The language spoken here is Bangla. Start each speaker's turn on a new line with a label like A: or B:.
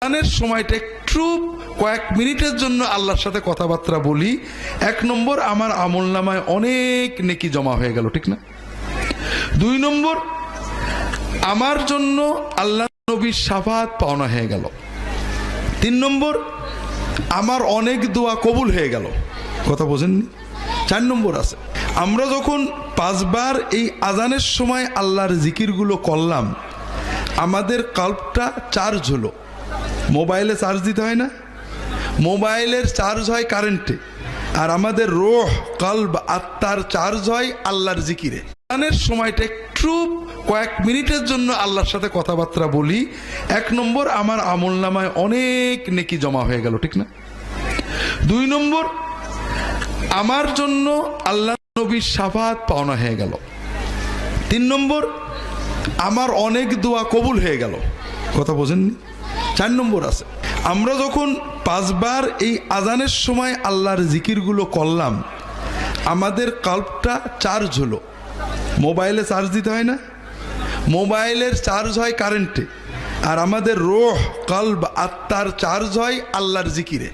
A: আজানের সময়টা একটু কয়েক মিনিটের জন্য আল্লাহর সাথে কথাবার্তা বলি, 1 নম্বর আমার আমলনামায় অনেক নেকি জমা হয়ে গেল, ঠিক না? 2 নম্বর আমার জন্য আল্লাহ নবীর শাফাত পাওনা হয়ে গেল। 3 নম্বর আমার অনেক দোয়া কবুল হয়ে গেল। কথা বোঝেননি? 4 নম্বর আছে, আমরা যখন 5 বার এই আজানের সময় আল্লাহর জিকিরগুলো করলাম, আমাদের কল্পটা চার্জ হলো। মোবাইলে চার্জ দিতে হয় না? মোবাইলের চার্জ হয় কারেন্টে, আর আমাদের রূহ, কলব, আত্মার চার্জ হয় আল্লাহর জিকিরে। আজানের সময়টা একটু কয়েক মিনিটের জন্য আল্লাহর সাথে কথাবার্তা বলি, 1 নম্বর আমার আমলনামায় অনেক নেকি জমা হয়ে গেল, ঠিক না? 2 নম্বর আমার জন্য আল্লাহ নবীর শাফাত পাওনা হয়ে গেল। 3 নম্বর আমার অনেক দোয়া কবুল হয়ে গেল। কথা বোঝেননি? 4 নম্বর আছে, আমরা যখন 5 বার এই আজানের সময় আল্লাহর জিকিরগুলো করলাম, আমাদের কল্পটা চার্জ হলো। মোবাইলে চার্জ দিতে হয় না? মোবাইলের চার্জ হয় কারেন্টে, আর আমাদের রূহ, কলব, আত্মার চার্জ হয় আল্লাহর জিকিরে।